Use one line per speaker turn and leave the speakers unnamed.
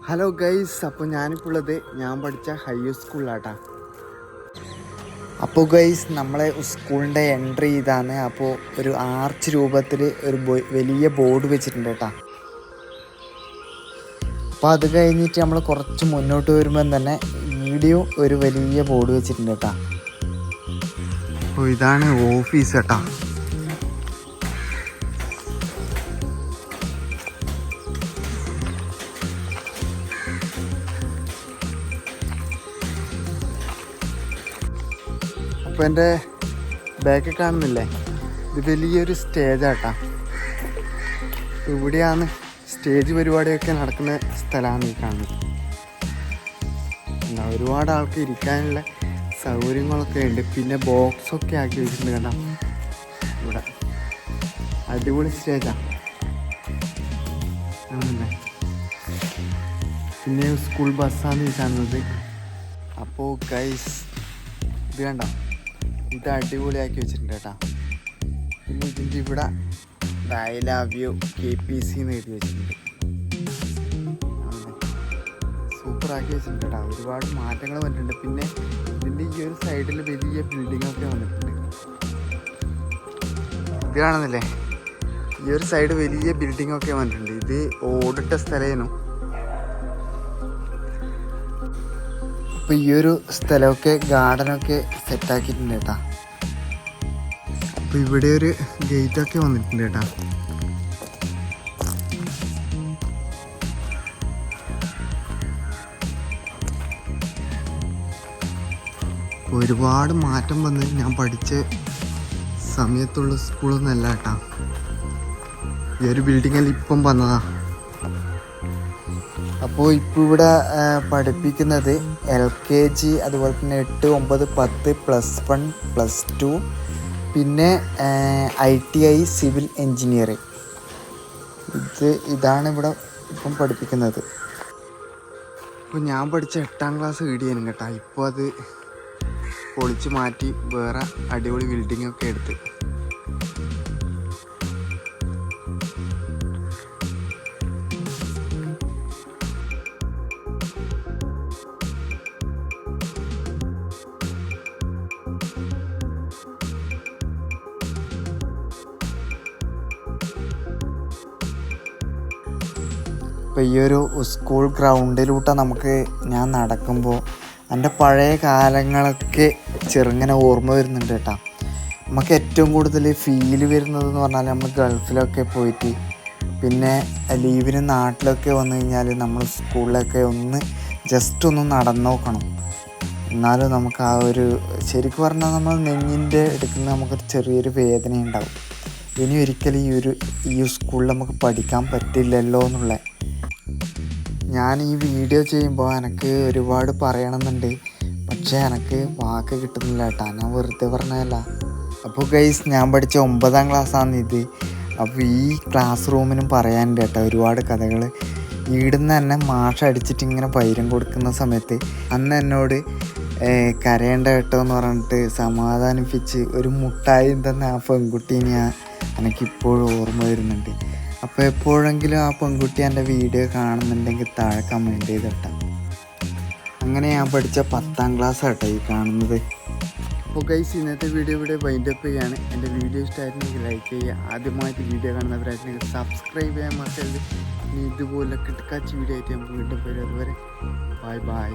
Hello guys, അപ്പോൾ ഞാനിപ്പോൾ ഉള്ളത് ഞാൻ പഠിച്ച ഹൈസ്കൂളിലാട്ടാ. അപ്പോൾ ഗൈസ്, നമ്മളെ സ്കൂളിൻ്റെ എൻട്രി ഇതാണ്. അപ്പോൾ ഒരു ആർച്ച് രൂപത്തിൽ ഒരു വലിയ ബോർഡ് വെച്ചിട്ടുണ്ട് കേട്ടോ. അപ്പോൾ അത് കഴിഞ്ഞിട്ട് നമ്മൾ കുറച്ച് മുന്നോട്ട് വരുമ്പം തന്നെ വീഡിയോ ഒരു വലിയ ബോർഡ് വെച്ചിട്ടുണ്ട് കേട്ടോ. അപ്പോൾ ഇതാണ് ഓഫീസ് കേട്ടോ. അപ്പോൾ എൻ്റെ ബാക്കിൽ കാണുന്നില്ലേ, ഇത് വലിയൊരു സ്റ്റേജാട്ടാ. ഇവിടെയാണ് സ്റ്റേജ് പരിപാടിയൊക്കെ നടക്കുന്ന സ്ഥലമാണ് ഈ കാണുന്നത്. ഒരുപാട് ആൾക്ക് ഇരിക്കാനുള്ള സൗകര്യങ്ങളൊക്കെ ഉണ്ട്. പിന്നെ ബോക്സൊക്കെ ആക്കി വെച്ചിട്ടുണ്ട് കേട്ടോ. ഇവിടെ അടിപൊളി സ്റ്റേജാണ്. പിന്നെ സ്കൂൾ ബസ്സാണ് ഈ കാണുന്നത്. അപ്പോൾ ഗൈസ്, ഇത് കണ്ട, ഇത് അടിപൊളിയാക്കി വെച്ചിട്ടുണ്ട് കേട്ടോ. പിന്നെ ഇതിൻ്റെ ഇവിടെ ഐ ലവ് യു KPC എന്ന് എഴുതി വെച്ചിട്ടുണ്ട്. സൂപ്പറാക്കി വെച്ചിട്ടുണ്ട് കേട്ടോ. ഒരുപാട് മാറ്റങ്ങൾ വന്നിട്ടുണ്ട്. പിന്നെ ഇതിൻ്റെ ഈ ഒരു സൈഡിൽ വലിയ ബിൽഡിങ്ങൊക്കെ വന്നിട്ടുണ്ട്. ഇത് കാണുന്നില്ലേ, ഈ ഒരു സൈഡ് വലിയ ബിൽഡിങ്ങൊക്കെ വന്നിട്ടുണ്ട്. ഇത് ഓടിട്ട സ്ഥലമായിരുന്നു. അപ്പോൾ ഈ ഒരു സ്ഥലമൊക്കെ ഗാർഡനൊക്കെ സെറ്റാക്കിയിട്ടുണ്ട് കേട്ടോ. അപ്പോൾ ഇവിടെ ഒരു ഗേറ്റൊക്കെ വന്നിട്ടുണ്ട് കേട്ടോ. ഒരുപാട് മാറ്റം വന്ന് ഞാൻ പഠിച്ച സമയത്തുള്ള സ്കൂളൊന്നുമല്ല കേട്ടോ. ഈ ഒരു ബിൽഡിങ്ങിൽ ഇപ്പം വന്നതാ. അപ്പോൾ ഇപ്പോൾ ഇവിടെ പഠിപ്പിക്കുന്നത് LKG, അതുപോലെ തന്നെ 8, 9, 10, +1, +2, പിന്നെ ITI സിവിൽ എൻജിനീയറിംഗ്. ഇതാണ് ഇവിടെ ഇപ്പം പഠിപ്പിക്കുന്നത്. ഇപ്പോൾ ഞാൻ പഠിച്ച 8ാം ക്ലാസ് ഈടിയാനും കേട്ടോ. ഇപ്പോൾ അത് പൊളിച്ച് മാറ്റി വേറെ അടിപൊളി ബിൽഡിങ്ങൊക്കെ എടുത്ത്. ഇപ്പോൾ ഈ ഒരു സ്കൂൾ ഗ്രൗണ്ടിലൂടെ ഞാൻ നടക്കുമ്പോൾ എൻ്റെ പഴയ കാലങ്ങളൊക്കെ ചെറുങ്ങനെ ഓർമ്മ വരുന്നുണ്ട് കേട്ടോ. നമുക്ക് ഏറ്റവും കൂടുതൽ ഫീല് വരുന്നതെന്ന് പറഞ്ഞാൽ നമ്മൾ ഗൾഫിലൊക്കെ പോയിട്ട് പിന്നെ ലീവിന് നാട്ടിലൊക്കെ വന്നു കഴിഞ്ഞാൽ നമ്മൾ സ്കൂളിലൊക്കെ ജസ്റ്റ് ഒന്ന് നടന്നു നോക്കണം. എന്നാലും നമുക്ക് ആ ഒരു ശരിക്കും പറഞ്ഞാൽ നമ്മൾ നെഞ്ഞിൻ്റെ എടുക്കുന്ന നമുക്കൊരു ചെറിയൊരു വേദന ഉണ്ടാവും. ഇനി ഒരിക്കലും ഈ സ്കൂളിൽ നമുക്ക് പഠിക്കാൻ പറ്റില്ലല്ലോ എന്നുള്ള. ഞാൻ ഈ വീഡിയോ ചെയ്യുമ്പോൾ എനിക്ക് ഒരുപാട് പറയണമെന്നുണ്ട്, പക്ഷേ എനിക്ക് വാക്ക് കിട്ടുന്നില്ല കേട്ടോ. ഞാൻ വെറുതെ പറഞ്ഞതല്ല. അപ്പോൾ ഗൈസ്, ഞാൻ പഠിച്ച 9ാം ക്ലാസ്സാണ് ഇത്. അപ്പോൾ ഈ ക്ലാസ് റൂമിനും പറയാനുണ്ട് കേട്ടോ ഒരുപാട് കഥകൾ. ഈടുന്ന് തന്നെ മാഷ് അടിച്ചിട്ട് ഇങ്ങനെ പൈരം കൊടുക്കുന്ന സമയത്ത് അന്ന് എന്നോട് കരയേണ്ട കേട്ടോ എന്ന് പറഞ്ഞിട്ട് സമാധാനിപ്പിച്ച് ഒരു മുട്ടായി തന്നെ ആ പെൺകുട്ടീനെ എനിക്കിപ്പോഴും ഓർമ്മ വരുന്നുണ്ട്. അപ്പോൾ എപ്പോഴെങ്കിലും ആ പെൺകുട്ടി എൻ്റെ വീഡിയോ കാണുന്നുണ്ടെങ്കിൽ താഴെ കമൻറ്റ് ചെയ്തിട്ടാ. അങ്ങനെ ഞാൻ പഠിച്ച 10ാം ക്ലാസ് കേട്ടോ ഈ കാണുന്നത്. അപ്പോൾ ഗൈസ്, ഇന്നത്തെ വീഡിയോ ഇവിടെ വൈൻഡപ്പ് ചെയ്യാണ്. എൻ്റെ വീഡിയോ ഇഷ്ടമായിരുന്നെങ്കിൽ ലൈക്ക് ചെയ്യുക. ആദ്യമായിട്ട് വീഡിയോ കാണുന്നവരായിട്ടുണ്ടെങ്കിൽ സബ്സ്ക്രൈബ് ചെയ്യാൻ മറക്കരുത്. ഇനി ഇതുപോലെ കിടക്കാച്ച വീഡിയോ ആയിട്ട് നമുക്ക് വീണ്ടും വരും. അതുവരെ ബൈ.